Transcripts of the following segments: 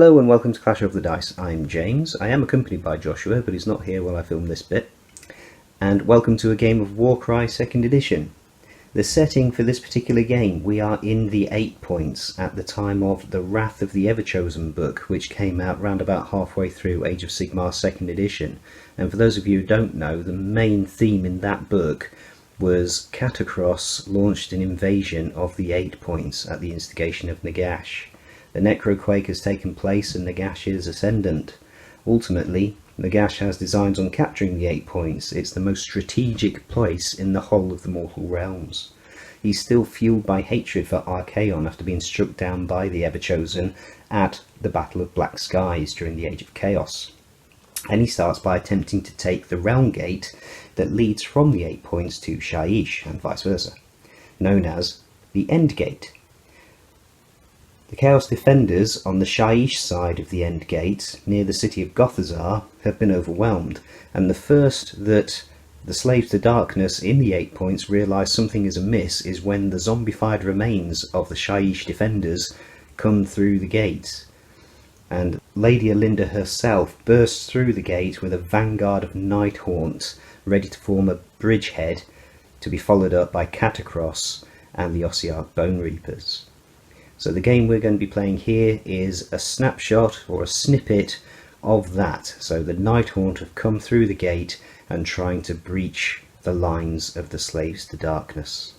Hello and welcome to Clash of the Dice. I'm James. I am accompanied by Joshua, but he's not here while I film this bit. And welcome to a game of Warcry 2nd edition. The setting for this particular game, we are in the 8 points at the time of the Wrath of the Everchosen book, which came out round about halfway through Age of Sigmar 2nd edition. And for those of you who don't know, the main theme in that book was Catacross launched an invasion of the 8 points at the instigation of Nagash. The Necroquake has taken place and Nagash is ascendant. Ultimately, Nagash has designs on capturing the 8 points. It's the most strategic place in the whole of the mortal realms. He's still fueled by hatred for Archaon after being struck down by the Everchosen at the Battle of Black Skies during the Age of Chaos. And he starts by attempting to take the Realm Gate that leads from the 8 points to Shyish and vice versa, known as the End Gate. The Chaos Defenders on the Shyish side of the End Gate, near the city of Gothazar, have been overwhelmed, and the first that the Slaves to Darkness in the 8 points realise something is amiss is when the zombified remains of the Shyish Defenders come through the gate. And Lady Alinda herself bursts through the gate with a vanguard of Nighthaunt, ready to form a bridgehead, to be followed up by Catacross and the Ossiarch Bone Reapers. So the game we're going to be playing here is a snapshot or a snippet of that. So the Nighthaunt have come through the gate and trying to breach the lines of the Slaves to Darkness.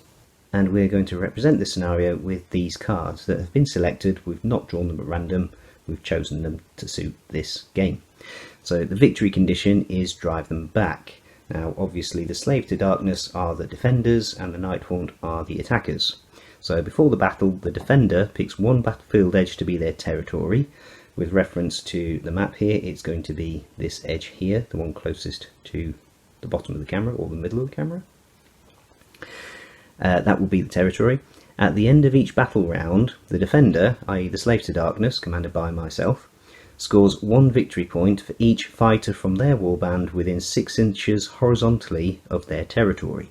And we're going to represent this scenario with these cards that have been selected. We've not drawn them at random, we've chosen them to suit this game. So the victory condition is drive them back. Now obviously the Slaves to Darkness are the defenders and the Nighthaunt are the attackers. So before the battle, the defender picks one battlefield edge to be their territory. With reference to the map here, it's going to be this edge here, the one closest to the bottom of the camera or the middle of the camera. That will be the territory. At the end of each battle round, the defender, i.e. the Slave to Darkness, commanded by myself, scores 1 victory point for each fighter from their warband within 6 inches horizontally of their territory.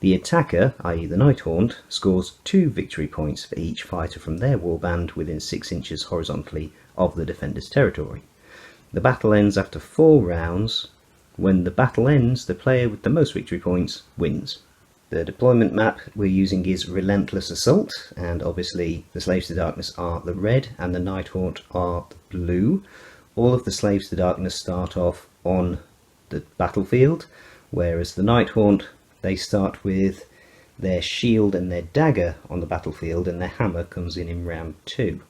The attacker, i.e. the Nighthaunt, scores 2 victory points for each fighter from their warband within 6 inches horizontally of the defender's territory. The battle ends after 4 rounds. When the battle ends, the player with the most victory points wins. The deployment map we're using is Relentless Assault, and obviously the Slaves to Darkness are the red and the Nighthaunt are the blue. All of the Slaves to Darkness start off on the battlefield, whereas the Nighthaunt, they start with their shield and their dagger on the battlefield, and their hammer comes in round 2.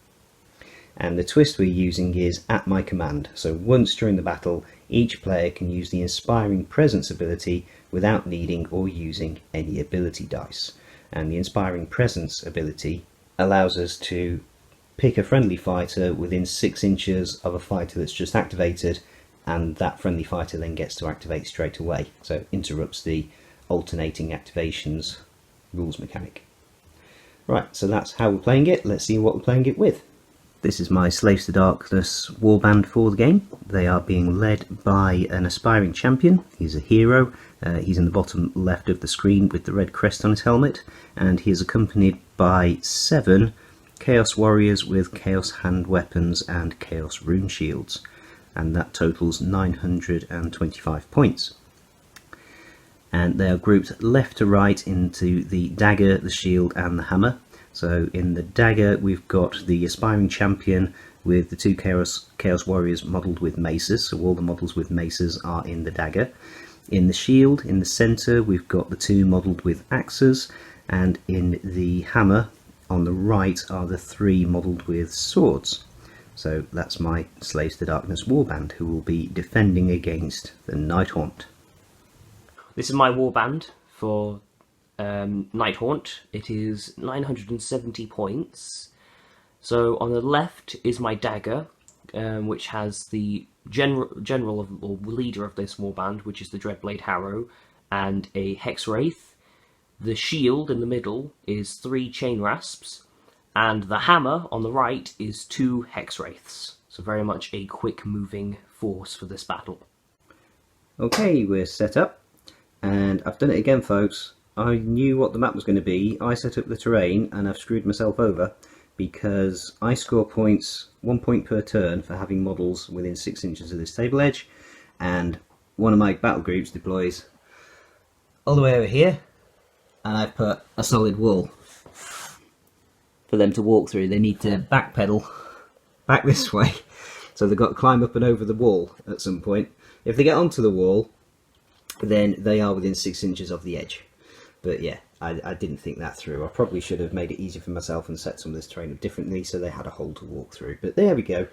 And the twist we're using is at my command. So once during the battle, each player can use the Inspiring Presence ability without needing or using any ability dice. And the Inspiring Presence ability allows us to pick a friendly fighter within 6 inches of a fighter that's just activated, and that friendly fighter then gets to activate straight away. So it interrupts the alternating activations rules mechanic. Right, so that's how we're playing it. Let's see what we're playing it with. This is my Slaves to Darkness warband for the game. They are being led by an aspiring champion. He's a hero. He's in the bottom left of the screen with the red crest on his helmet, and he is accompanied by 7 Chaos Warriors with Chaos hand weapons and Chaos rune shields, and that totals 925 points. And they are grouped left to right into the dagger, the shield and the hammer. So in the dagger we've got the aspiring champion with the 2 Chaos Warriors modelled with maces, so all the models with maces are in the dagger. In the shield, in the centre, we've got the 2 modelled with axes, and in the hammer on the right are the 3 modelled with swords. So that's my Slaves to Darkness warband, who will be defending against the Nighthaunt. This is my warband for Nighthaunt. It is 970 points. So on the left is my dagger, which has the general or leader of this warband, which is the Dreadblade Harrow, and a Hexwraith. The shield in the middle is 3 Chain Rasps, and the hammer on the right is 2 Hexwraiths. So very much a quick moving force for this battle. Okay, we're set up. And I've done it again, folks. I knew what the map was going to be. I set up the terrain and I've screwed myself over. because I score points, 1 point per turn for having models within 6 inches of this table edge, and one of my battle groups deploys all the way over here, and I've put a solid wall for them to walk through. They need to backpedal back this way, so they've got to climb up and over the wall at some point. If they get onto the wall, then they are within 6 inches of the edge. But yeah, I didn't think that through. I probably should have made it easier for myself and set some of this terrain up differently so they had a hole to walk through. But there we go.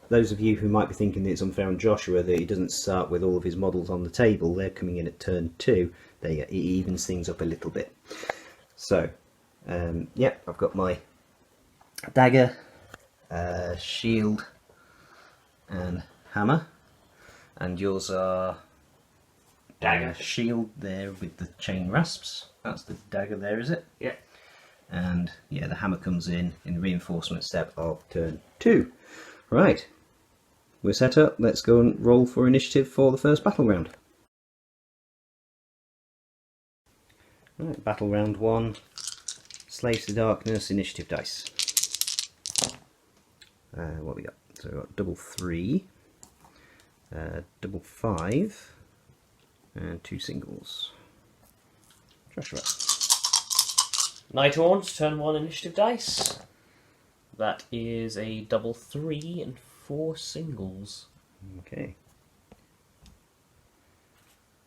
Those of you who might be thinking that it's unfair on Joshua that he doesn't start with all of his models on the table, they're coming in at turn 2. There you go, it evens things up a little bit. So, yeah, I've got my dagger, shield and hammer, and yours are dagger, shield there with the chain rasps. That's the dagger there, is it? Yeah. And yeah, the hammer comes in the reinforcement step of turn 2. Right, we're set up. Let's go and roll for initiative for the first battle round. Right, battle round 1, Slaves to Darkness, initiative dice. What we got? So we've got double 3, double 5, and 2 singles. Joshua. Nighthaunt, turn 1 initiative dice. That is a double 3 and 4 singles. Okay.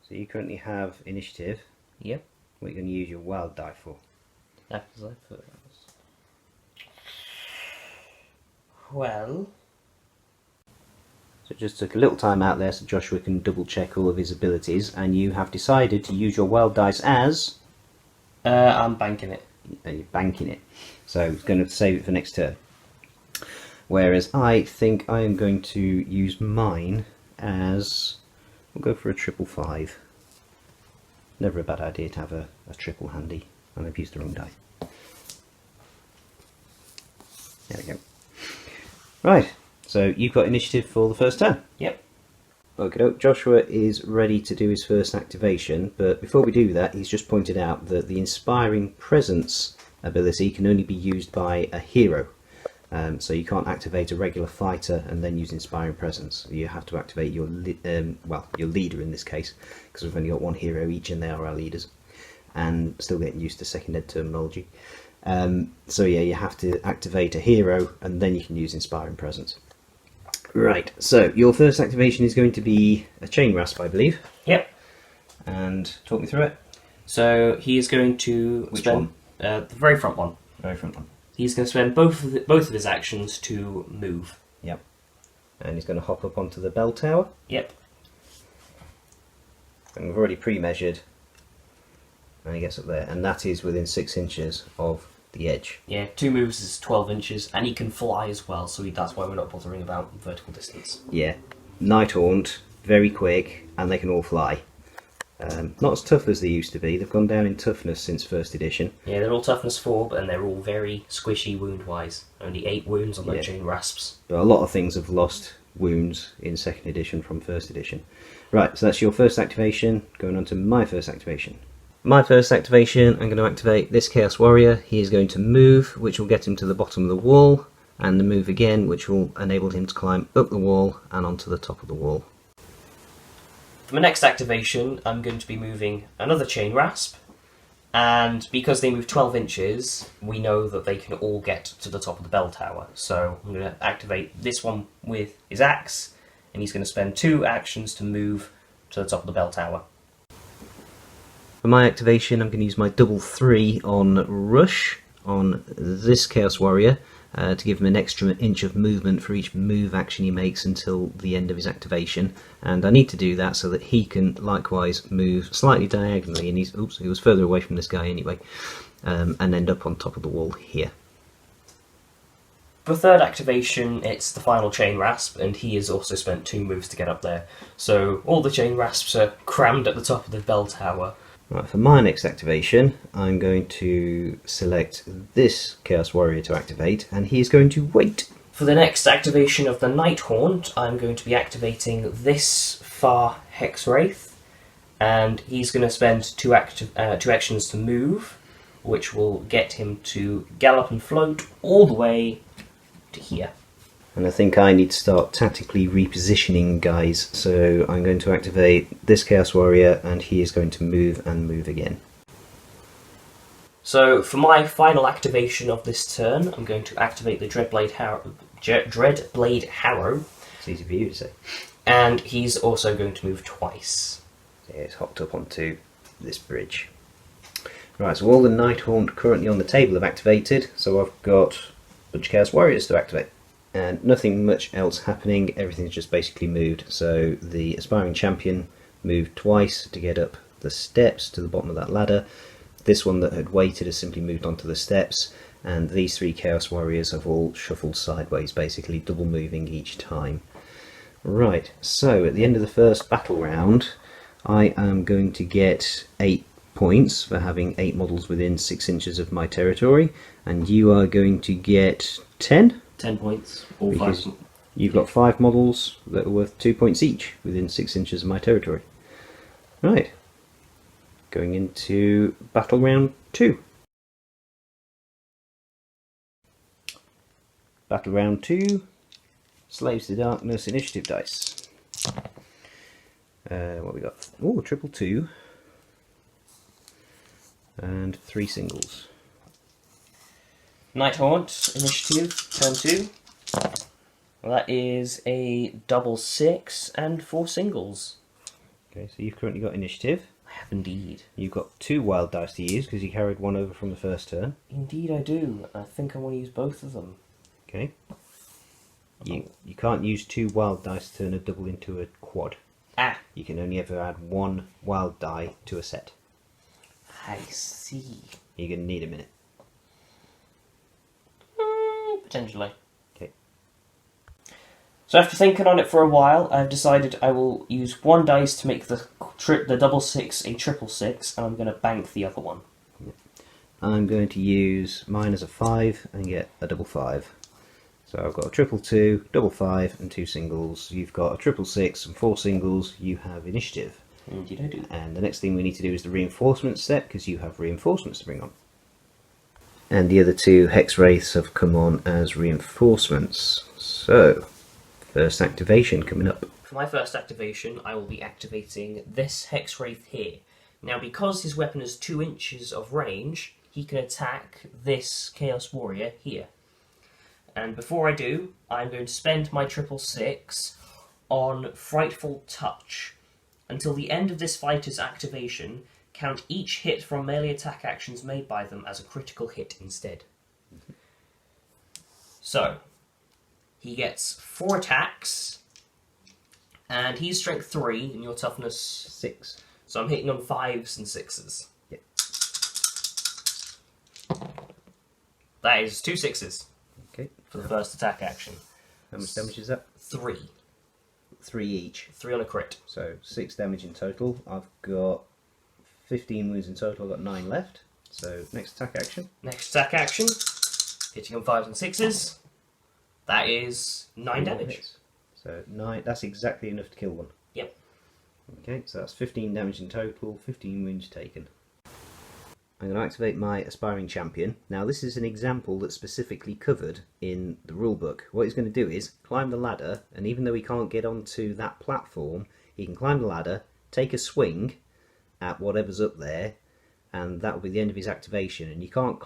So you currently have initiative. Yep. What are you going to use your wild die for? After I put well. So just took a little time out there so Joshua can double check all of his abilities, and you have decided to use your wild dice as... I'm banking it. You're banking it. So he's going to save it for next turn. Whereas I think I am going to use mine as... We'll go for a 555. Never a bad idea to have a triple handy. And I've used the wrong die. There we go. Right, so you've got initiative for the first turn. Yep. Okay, Joshua is ready to do his first activation, but before we do that, he's just pointed out that the Inspiring Presence ability can only be used by a hero. So you can't activate a regular fighter and then use Inspiring Presence. You have to activate your your leader in this case, because we've only got one hero each and they are our leaders. And still getting used to second ed terminology. So yeah, you have to activate a hero and then you can use Inspiring Presence. Right, so your first activation is going to be a Chain Rasp, I believe. Yep. And talk me through it. So he is going to Which spend the very front one. Very front one. He's going to spend both of his actions to move. Yep. And he's going to hop up onto the bell tower. Yep. And we've already pre-measured. And he gets up there, and that is within 6 inches of the edge. Yeah, 2 moves is 12 inches, and he can fly as well, so that's why we're not bothering about vertical distance. Yeah. Nighthaunt, very quick, and they can all fly. Not as tough as they used to be. They've gone down in toughness since first edition. Yeah, they're all toughness 4, and they're all very squishy wound-wise. Only 8 wounds on their chain rasps. But a lot of things have lost wounds in second edition from first edition. Right, so that's your first activation. Going on to my first activation. My first activation, I'm going to activate this Chaos Warrior. He is going to move, which will get him to the bottom of the wall, and the move again, which will enable him to climb up the wall and onto the top of the wall. For my next activation, I'm going to be moving another Chain Rasp, and because they move 12 inches, we know that they can all get to the top of the bell tower. So I'm going to activate this one with his axe, and he's going to spend 2 actions to move to the top of the bell tower. For my activation, I'm going to use my double 3 on Rush on this Chaos Warrior to give him an extra inch of movement for each move action he makes until the end of his activation. And I need to do that so that he can likewise move slightly diagonally, and he was further away from this guy anyway, and end up on top of the wall here. For third activation, it's the final Chain Rasp, and he has also spent 2 moves to get up there. So all the Chain Rasps are crammed at the top of the bell tower. Right, for my next activation, I'm going to select this Chaos Warrior to activate, and he's going to wait. For the next activation of the Nighthaunt, I'm going to be activating this Far Hex Wraith, and he's going to spend 2 actions to move, which will get him to gallop and float all the way to here. And I think I need to start tactically repositioning guys, so I'm going to activate this Chaos Warrior and he is going to move and move again. So for my final activation of this turn, I'm going to activate the Dreadblade Harrow. It's easy for you to say. And he's also going to move twice. Yeah, it's hopped up onto this bridge. Right, so all the Nighthaunt currently on the table have activated, so I've got a bunch of Chaos Warriors to activate. And nothing much else happening, everything's just basically moved. So the Aspiring Champion moved twice to get up the steps to the bottom of that ladder. This one that had waited has simply moved onto the steps, and these three Chaos Warriors have all shuffled sideways, basically double moving each time. Right, so at the end of the first battle round, I am going to get 8 points for having 8 models within 6 inches of my territory, and you are going to get 10? 10 points, all Because 5. you've got 5 models that are worth 2 points each within 6 inches of my territory. Right, going into battle round 2. Battle round 2, Slaves to Darkness initiative dice. What we got? Oh, triple 2 and 3 singles. Nighthaunt, initiative, turn 2. Well, that is a double 6 and 4 singles. Okay, so you've currently got initiative. I have indeed. You've got 2 wild dice to use because you carried 1 over from the first turn. Indeed I do. I think I want to use both of them. Okay. You can't use 2 wild dice to turn a double into a quad. Ah, You can only ever add 1 wild die to a set. I see. You're going to need a minute. Potentially. Okay. So after thinking on it for a while, I've decided I will use 1 dice to make the double 6 a triple 6, and I'm going to bank the other one. I'm going to use mine as a 5 and get a double 5. So I've got a triple 2, double 5 and 2 singles. You've got a triple 6 and 4 singles. You have initiative. Indeed I do. And the next thing we need to do is the reinforcement step because you have reinforcements to bring on. And the other 2 Hex Wraiths have come on as reinforcements. So, first activation coming up. For my first activation, I will be activating this Hex Wraith here. Now, because his weapon has 2 inches of range, he can attack this Chaos Warrior here. And before I do, I'm going to spend my triple 6 on Frightful Touch. Until the end of this fighter's activation, count each hit from melee attack actions made by them as a critical hit instead. So, he gets 4 attacks, and he's strength 3, and your toughness 6. So I'm hitting on 5s and 6s. Yep. That is 2 6s Okay. for the first attack action. How much damage is that? 3. 3 each. 3 on a crit. So 6 damage in total. I've got 15 wounds in total. I've got 9 left. So next attack action. Next attack action, hitting on 5s and 6s. That is 9 damage. Hits. So 9. That's exactly enough to kill one. Yep. Okay, so that's 15 damage in total. 15 wounds taken. I'm going to activate my Aspiring Champion. Now this is an example that's specifically covered in the rulebook. What he's going to do is climb the ladder, and even though he can't get onto that platform, he can climb the ladder, take a swing at whatever's up there, and that will be the end of his activation. And you can't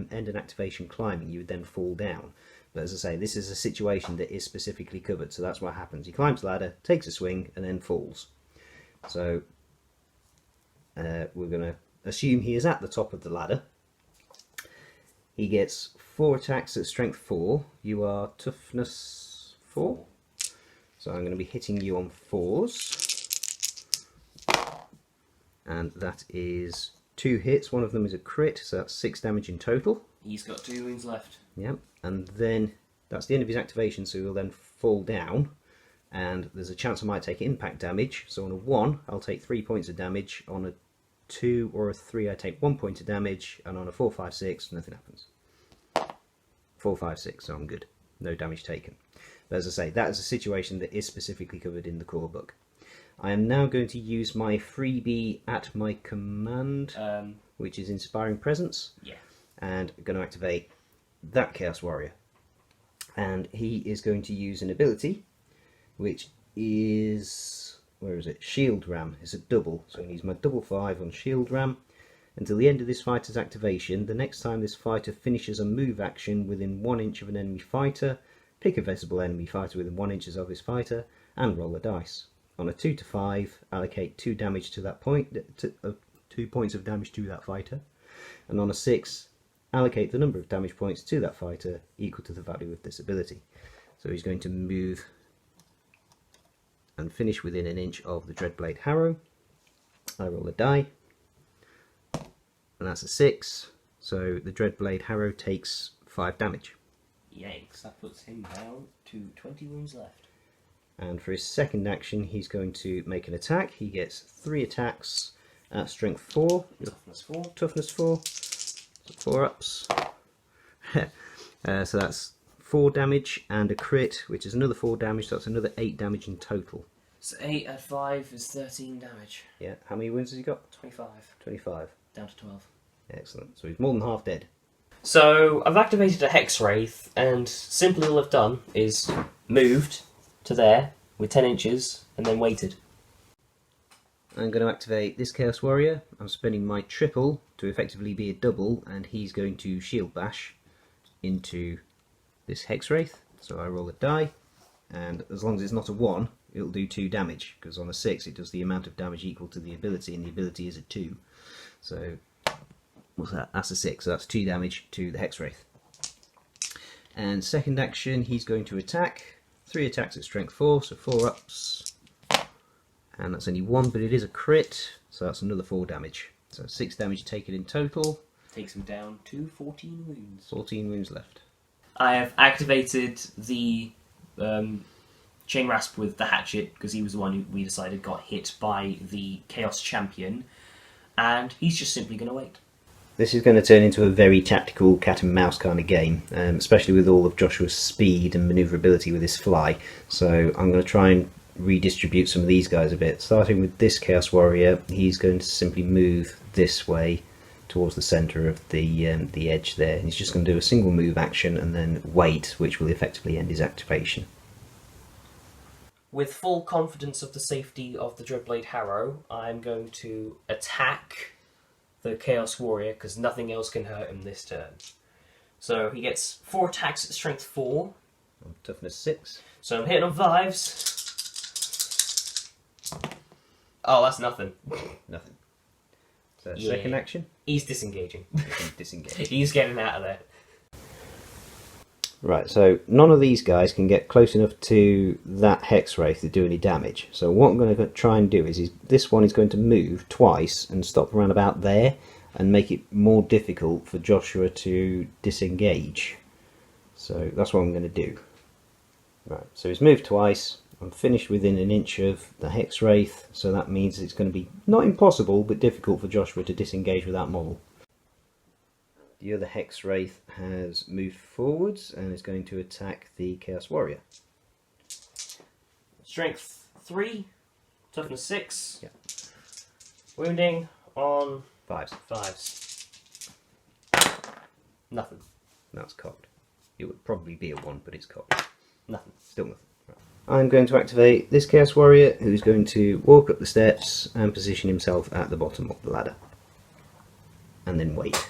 end an activation climbing, you would then fall down. But as I say, this is a situation that is specifically covered, so that's what happens. He climbs the ladder, takes a swing, and then falls. So we're going to assume he is at the top of the ladder. He gets 4 attacks at strength 4. You are toughness 4. So I'm going to be hitting you on 4s. And that is 2 hits. One of them is a crit, so that's 6 damage in total. He's got 2 wounds left. Yep. And then that's the end of his activation, so he'll then fall down. And there's a chance I might take impact damage. So on a 1, I'll take 3 points of damage. On a 2 or a 3, I take 1 point of damage, and on a 4, 5, 6, nothing happens. 4, 5, 6, so I'm good. No damage taken. But as I say, that is a situation that is specifically covered in the core book. I am now going to use my freebie at my command, which is Inspiring Presence. Yeah. And I'm going to activate that Chaos Warrior. And he is going to use an ability, which is, where is it? Shield Ram. It's a double, so I'm going to use my double 5 on Shield Ram. Until the end of this fighter's activation, the next time this fighter finishes a move action within 1 inch of an enemy fighter, pick a visible enemy fighter within 1 inch of this fighter, and roll a dice. On a 2 to 5, allocate 2 damage to that point, 2 points of damage to that fighter, and on a 6, allocate the number of damage points to that fighter equal to the value of this ability. So he's going to move and finish within 1 inch of the Dreadblade Harrow. I roll a die, and that's a 6, so the Dreadblade Harrow takes 5 damage. Yikes, that puts him down to 20 wounds left. And for his second action, he's going to make an attack. He gets 3 attacks at strength 4, Toughness 4. toughness 4, so 4 ups. So that's 4 damage and a crit, which is another 4 damage, so that's another 8 damage in total. So 8 at 5 is 13 damage. Yeah, how many wounds has he got? 25. 25. Down to 12. Excellent. So he's more than half dead. So I've activated a Hex Wraith, and simply all I've done is moved to there with 10 inches and then waited. I'm going to activate this Chaos Warrior. I'm spending my triple to effectively be a double, and he's going to Shield Bash into this Hex Wraith. So I roll a die, and as long as it's not a 1, it'll do 2 damage, because on a 6 it does the amount of damage equal to the ability, and the ability is a 2. So what's that? That's a 6, so that's 2 damage to the Hex Wraith. And second action, he's going to attack. 3 attacks at strength 4, so 4 ups. And that's only 1, but it is a crit, so that's another 4 damage. So 6 damage taken in total. Takes him down to 14 wounds. 14 wounds left. I have activated the Chain Rasp with the hatchet, because he was the one who we decided got hit by the Chaos Champion, and he's just simply going to wait. This is going to turn into a very tactical cat and mouse kind of game, especially with all of Joshua's speed and manoeuvrability with his fly. So I'm going to try and redistribute some of these guys a bit. Starting with this Chaos Warrior, he's going to simply move this way towards the centre of the edge there. And he's just going to do a single move action and then wait, which will effectively end his activation. With full confidence of the safety of the Dreadblade Harrow, I'm going to attack the Chaos Warrior, because nothing else can hurt him this turn. So he gets 4 attacks at strength 4. Toughness 6. So I'm hitting on 5s. Oh, that's nothing. Nothing. So Yeah. second action, He's disengaging. disengage. He's getting out of there. Right, so none of these guys can get close enough to that Hex Wraith to do any damage. So what I'm going to try and do is this one is going to move twice and stop around about there and make it more difficult for Joshua to disengage. So that's what I'm going to do. Right, so he's moved twice. I'm finished within 1 inch of the Hex Wraith, so that means it's going to be not impossible, but difficult for Joshua to disengage with that model. The other Hex Wraith has moved forwards and is going to attack the Chaos Warrior. Strength 3, toughness 6. Yeah. Wounding on 5s. 5s. Nothing. That's cocked. It would probably be a 1, but it's cocked. Nothing. Still nothing. Right. I'm going to activate this Chaos Warrior, who's going to walk up the steps and position himself at the bottom of the ladder. And then wait.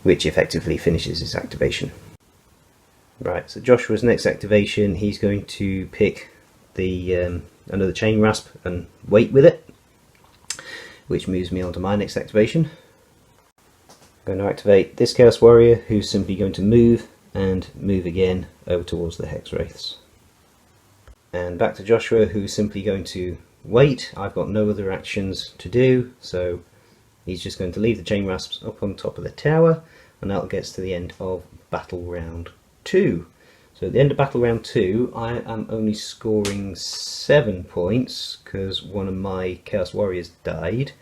Which effectively finishes his activation. Right, so Joshua's next activation, he's going to pick the another Chain Rasp and wait with it, which moves me on to my next activation. I'm going to activate this Chaos Warrior, who's simply going to move and move again over towards the Hex Wraiths. And back to Joshua, who's simply going to wait. I've got no other actions to do, so he's just going to leave the Chain Rasps up on top of the tower, and that gets to the end of Battle Round 2. So at the end of Battle Round 2, I am only scoring 7 points, because one of my Chaos Warriors died,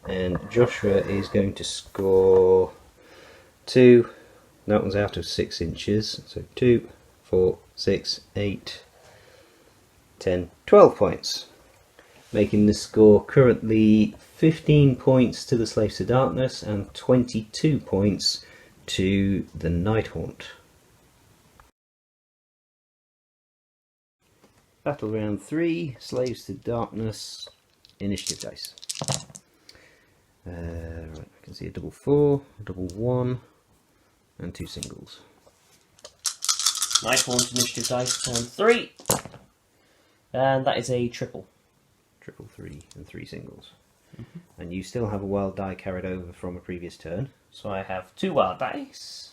and Joshua is going to score 2, that one's out of 6 inches, so 2, 4, 6, 8, 10, 12 points. making the score currently 15 points to the Slaves to Darkness and 22 points to the Nighthaunt. Battle round 3, Slaves to Darkness, initiative dice. Right, I can see a double 4, a double 1, and 2 singles. Nighthaunt initiative dice, turn 3. And that is a triple. Triple 3 and 3 singles. And you still have a wild die carried over from a previous turn. So I have 2 wild dice.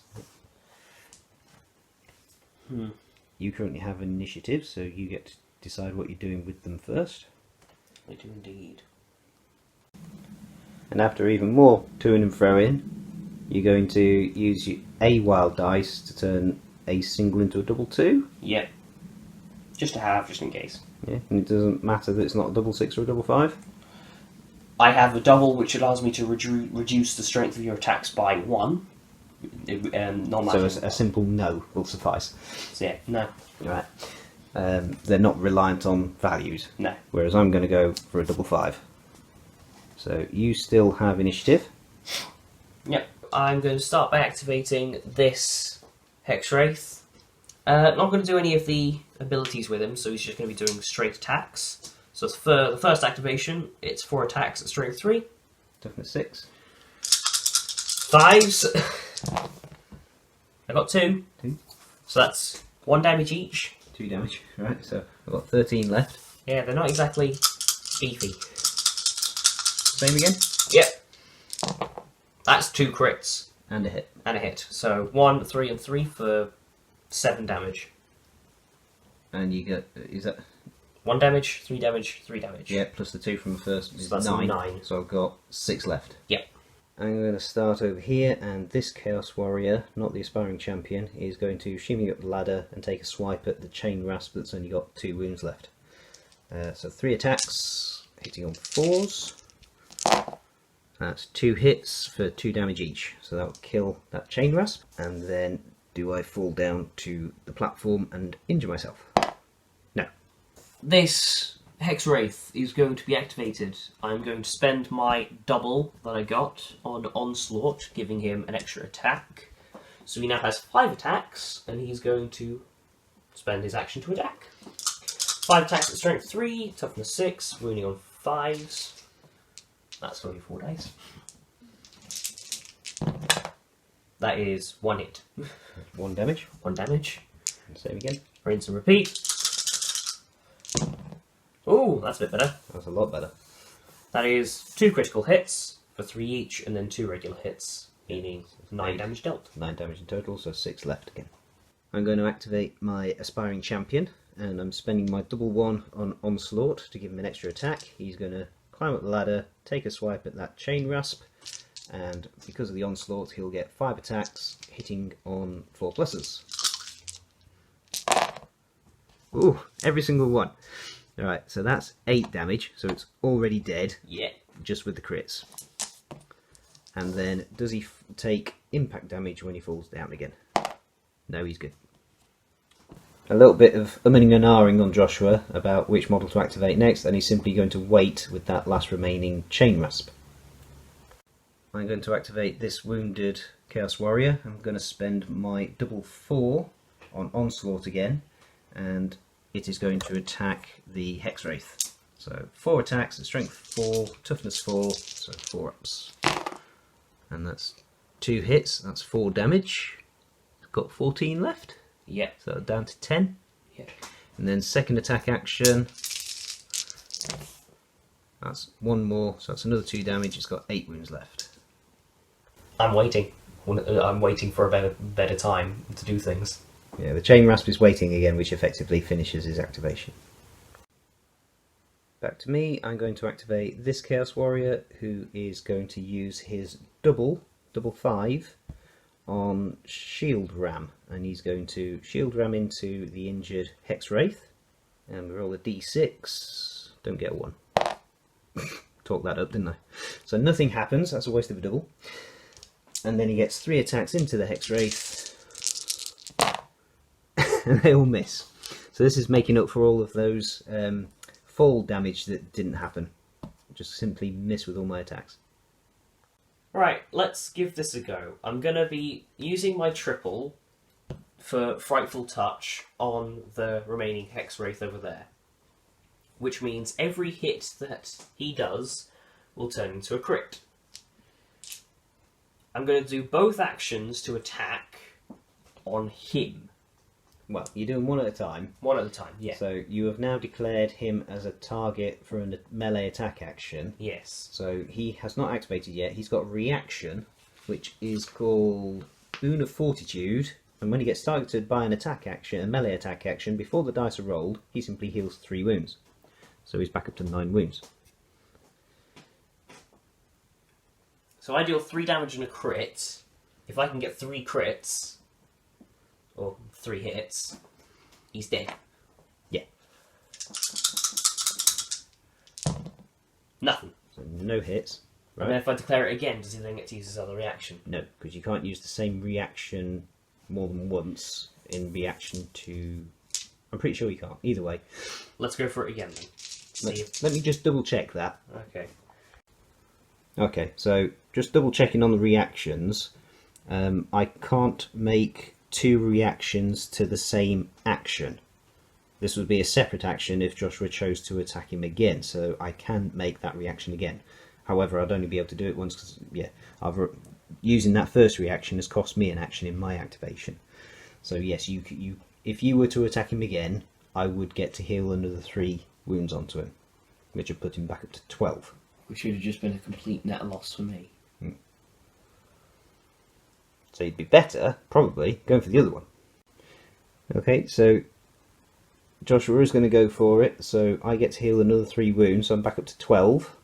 You currently have initiative, so you get to decide what you're doing with them first. I do indeed. And after even more to and fro in, you're going to use a wild dice to turn a single into a double 2. Yep. Just to have, just in case. Yeah, and it doesn't matter that it's not a double 6 or a double 5. I have a double which allows me to reduce the strength of your attacks by 1. So a simple no will suffice. So yeah, no. Right. They're not reliant on values. No. Whereas I'm going to go for a double 5. So you still have initiative. Yep. I'm going to start by activating this Hex Wraith. Not going to do any of the abilities with him, so he's just going to be doing straight attacks. So for the first activation, it's 4 attacks at strength 3. Toughness 6. 5s. I got 2. 2. So that's 1 damage each. 2 damage. Right, so I've got 13 left. Yeah, they're not exactly beefy. Same again? Yep. That's 2 crits. And a hit. And a hit. So 1, 3, and 3 for 7 damage. And you get, is that? 1 damage, 3 damage, 3 damage. Yeah, plus the 2 from the first is So that's 9. So I've got 6 left. Yep. I'm going to start over here, and this Chaos Warrior, not the aspiring champion, is going to shimmy up the ladder and take a swipe at the Chain Rasp that's only got 2 wounds left. So 3 attacks, hitting on 4s. That's 2 hits for 2 damage each, so that will kill that Chain Rasp. And then do I fall down to the platform and injure myself? No. This Hex Wraith is going to be activated. I'm going to spend my double that I got on Onslaught, giving him an extra attack. So he now has 5 attacks, and he's going to spend his action to attack. 5 attacks at strength 3, toughness 6, wounding on 5s. That's only 4 dice. That is 1 hit. 1 damage. 1 damage. Save again. Rinse and repeat. Oh, that's a bit better. That's a lot better. That is 2 critical hits for 3 each, and then 2 regular hits, meaning 9 damage dealt. 9 damage in total, so 6 left again. I'm going to activate my aspiring champion, and I'm spending my double 1 on Onslaught to give him an extra attack. He's going to climb up the ladder, take a swipe at that Chain Rasp, and because of the Onslaught, he'll get 5 attacks, hitting on 4 pluses. Ooh, every single one. Alright, so that's 8 damage, so it's already dead. Yeah. Just with the crits. And then, does he take impact damage when he falls down again? No, he's good. A little bit of umming and ahhing on Joshua about which model to activate next, and he's simply going to wait with that last remaining Chain Rasp. I'm going to activate this wounded Chaos Warrior. I'm going to spend my double 4 on Onslaught again, and it is going to attack the Hex Wraith. So 4 attacks at strength 4, toughness 4, so 4 ups. And that's 2 hits, that's 4 damage. Got 14 left. Yeah. So down to 10. Yeah. And then second attack action. That's 1 more, so that's another 2 damage. It's got 8 wounds left. I'm waiting. I'm waiting for a better time to do things. Yeah, the Chain Rasp is waiting again, which effectively finishes his activation. Back to me, I'm going to activate this Chaos Warrior, who is going to use his double 5, on Shield Ram, and he's going to Shield Ram into the injured Hex Wraith, and we roll a d6, don't get a 1. Talked that up, didn't I? So nothing happens, that's a waste of a double. And then he gets 3 attacks into the Hex Wraith, and they all miss. So this is making up for all of those fall damage that didn't happen. Just simply miss with all my attacks. Right, let's give this a go. I'm going to be using my triple for Frightful Touch on the remaining Hex Wraith over there. Which means every hit that he does will turn into a crit. I'm going to do both actions to attack on him. Well, you're doing one at a time. One at a time, yeah. So you have now declared him as a target for a melee attack action. Yes. So he has not activated yet. He's got a reaction, which is called Boon of Fortitude. And when he gets targeted by an attack action, a melee attack action, before the dice are rolled, he simply heals 3 wounds. So he's back up to 9 wounds. So I deal 3 damage and a crit. If I can get 3 crits, or 3 hits, he's dead. Yeah. Nothing. So no hits. Right? And then if I declare it again, does he then get to use his other reaction? No, because you can't use the same reaction more than once in reaction to... I'm pretty sure you can't. Either way. Let's go for it again then. Let me just double check that. Okay. Okay, so just double checking on the reactions. I can't make 2 reactions to the same action. This would be a separate action if Joshua chose to attack him again, so I can make that reaction again. However, I'd only be able to do it once because, yeah, using that first reaction has cost me an action in my activation. So yes, if you were to attack him again, I would get to heal another 3 wounds onto him, which would put him back up to 12. Which would have just been a complete net loss for me. So you'd be better, probably, going for the other one. Okay, so Joshua is going to go for it, so I get to heal another 3 wounds, so I'm back up to 12.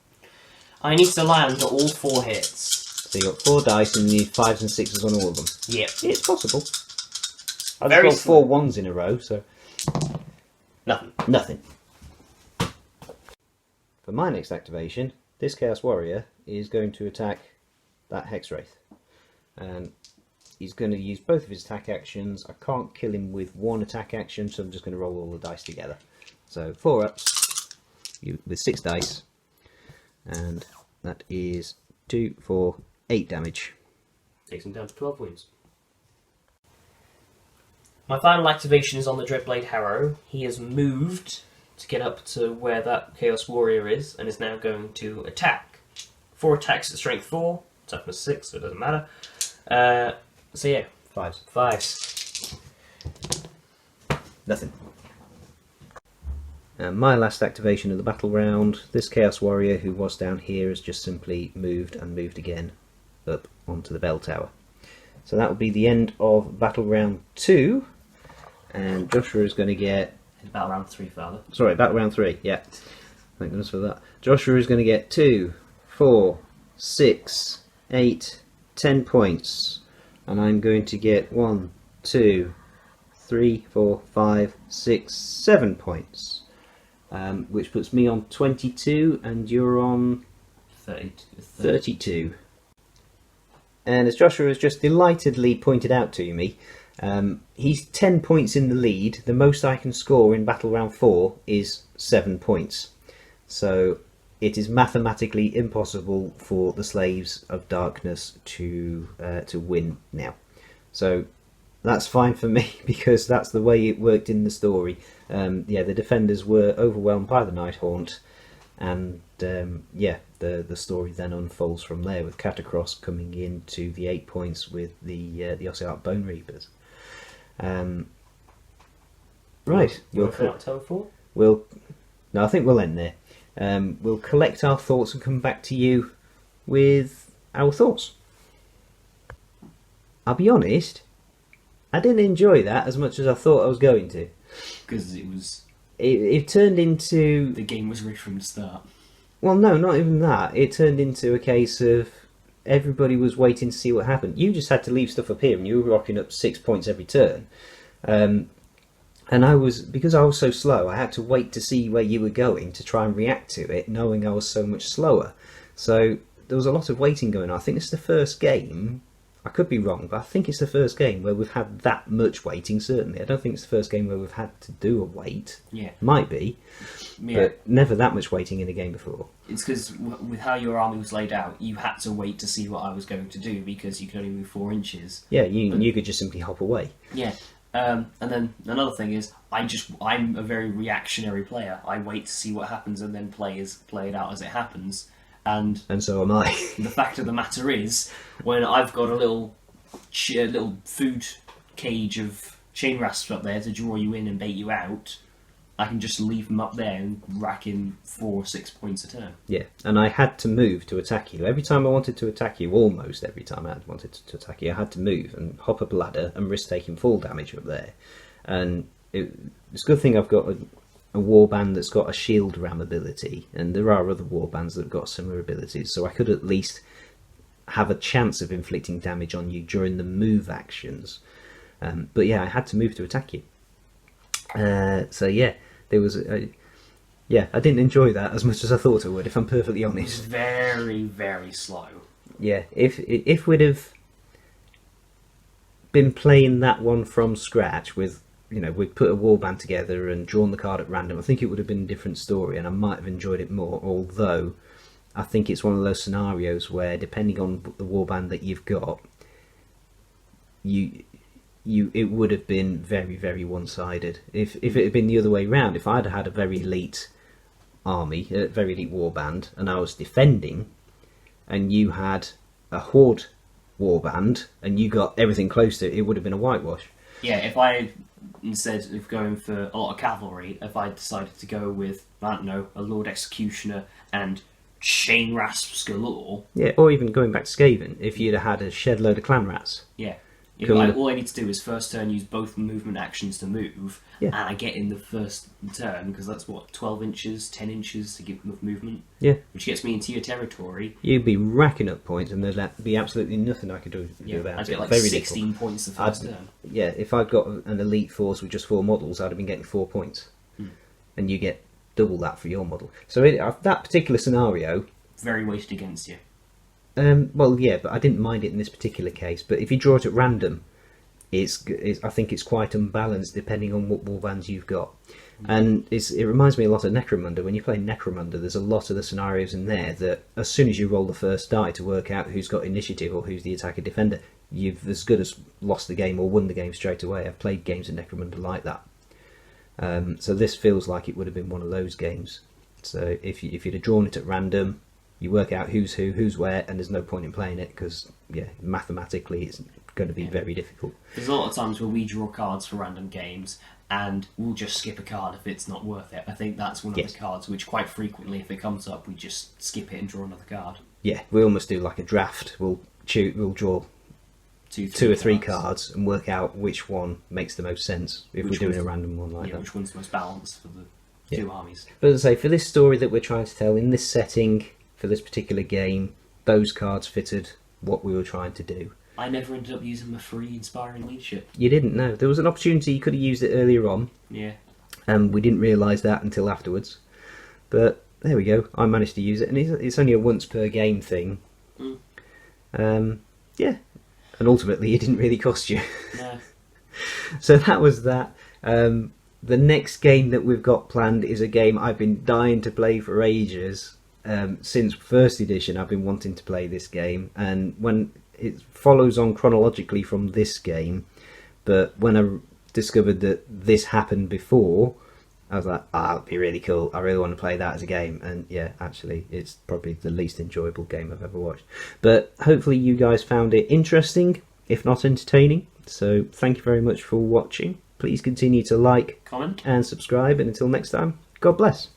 I need to land all 4 hits. So you've got 4 dice and you need 5s and 6s on all of them. Yep. It's possible. I've Very got 4 1s in a row, so... Nothing. For my next activation, this Chaos Warrior is going to attack that Hex Wraith. And he's going to use both of his attack actions. I can't kill him with 1 attack action, so I'm just going to roll all the dice together. So 4 ups with 6 dice. And that is 2, 4, 8 damage. Takes him down to 12 wounds. My final activation is on the Dreadblade Harrow. He has moved to get up to where that Chaos Warrior is, and is now going to attack. 4 attacks at strength 4, toughness 6, so it doesn't matter. So yeah. 5s. 5s. Nothing. My last activation of the battle round, this Chaos Warrior who was down here has just simply moved and moved again up onto the bell tower. So that will be the end of battle round 2, and Joshua is going to get... Battle round 3, Father. Sorry, battle round 3, yeah. Thank goodness for that. Joshua is going to get 2, 4, 6, 8, 10 points. And I'm going to get 1, 2, 3, 4, 5, 6, 7 points. Which puts me on 22 and you're on 32. And as Joshua has just delightedly pointed out to me, he's 10 points in the lead. The most I can score in battle round 4 is 7 points. So it is mathematically impossible for the Slaves of Darkness to win now. So that's fine for me because that's the way it worked in the story. Yeah, the defenders were overwhelmed by the Nighthaunt, and yeah, the story then unfolds from there with Catacross coming into the 8 points with the Ossiarch Bone Reapers. Right, no, I think we'll end there. We'll collect our thoughts and come back to you with our thoughts. I'll be honest, I didn't enjoy that as much as I thought I was going to. Because it was... It turned into... The game was rigged from the start. Well, no, not even that. It turned into a case of everybody was waiting to see what happened. You just had to leave stuff up here and you were rocking up 6 points every turn. And because I was so slow, I had to wait to see where you were going to try and react to it, knowing I was so much slower. So there was a lot of waiting going on. I think it's the first game I could be wrong, but I think it's the first game where we've had that much waiting, certainly. I don't think it's the first game where we've had to do a wait. Yeah. Might be, but never that much waiting in a game before. It's because with how your army was laid out, you had to wait to see what I was going to do because you could only move 4 inches. Yeah, you could just simply hop away. Yeah. And then another thing is, I'm a very reactionary player. I wait to see what happens and then play it out as it happens. And so am I. The fact of the matter is, when I've got a little food cage of chain rasps up there to draw you in and bait you out, I can just leave them up there and rack in 4 or 6 points a turn. Yeah, and I had to move to attack you. Every time I wanted to attack you, almost every time I wanted to attack you, I had to move and hop up a ladder and risk taking full damage up there. And it's a good thing I've got a warband that's got a shield ram ability, and there are other warbands that have got similar abilities, so I could at least have a chance of inflicting damage on you during the move actions. But yeah, I had to move to attack you. So yeah, there was I didn't enjoy that as much as I thought I would, if I'm perfectly honest. Very, very slow. Yeah, if we'd have been playing that one from scratch with, we'd put a warband together and drawn the card at random, I think it would have been a different story and I might have enjoyed it more, although I think it's one of those scenarios where, depending on the warband that you've got, it would have been very, very one-sided. If it had been the other way round, if I'd had a very elite army, a very elite warband, and I was defending, and you had a horde warband, and you got everything close to it, it would have been a whitewash. Yeah, if I, instead of going for a lot of cavalry, if I decided to go with, I don't know, a Lord Executioner and chain rasps galore. Yeah, or even going back to Skaven, if you'd have had a shed load of clan rats. Yeah. All I need to do is first turn use both movement actions to move, and I get in the first turn, because that's 12 inches, 10 inches to give enough movement. Yeah. Which gets me into your territory. You'd be racking up points, and there'd be absolutely nothing I could do about it. I'd get like very 16 little. points the first turn. Yeah, if I'd got an elite force with just 4 models, I'd have been getting 4 points. And you get double that for your model. So that particular scenario... Very weighted against you. Well, yeah, but I didn't mind it in this particular case. But if you draw it at random, I think it's quite unbalanced depending on what warbands you've got. And it reminds me a lot of Necromunda. When you play Necromunda, there's a lot of the scenarios in there that as soon as you roll the first die to work out who's got initiative or who's the attacker defender, you've as good as lost the game or won the game straight away. I've played games of Necromunda like that. So this feels like it would have been one of those games. So if you'd have drawn it at random, you work out who's who, who's where, and there's no point in playing it because, mathematically it's going to be very difficult. There's a lot of times where we draw cards for random games and we'll just skip a card if it's not worth it. I think that's one of the cards which quite frequently, if it comes up, we just skip it and draw another card. Yeah, we almost do like a draft. We'll draw two or three cards and work out which one makes the most sense if we're doing a random one like that. Which one's the most balanced for the two armies. But as I say, for this story that we're trying to tell, in this setting, for this particular game, those cards fitted what we were trying to do. I never ended up using my free Inspiring Leadership. You didn't know. There was an opportunity, you could have used it earlier on. Yeah. And we didn't realise that until afterwards. But there we go, I managed to use it, and it's only a once per game thing. Yeah. And ultimately it didn't really cost you. No. So that was that. The next game that we've got planned is a game I've been dying to play for ages. Since first edition I've been wanting to play this game, and when it follows on chronologically from this game, but when I discovered that this happened before, I was like, that'd be really cool, I really want to play that as a game. And yeah, actually it's probably the least enjoyable game I've ever watched, but hopefully you guys found it interesting, if not entertaining. So thank you very much for watching. Please continue to like, comment, and subscribe, and until next time, God bless.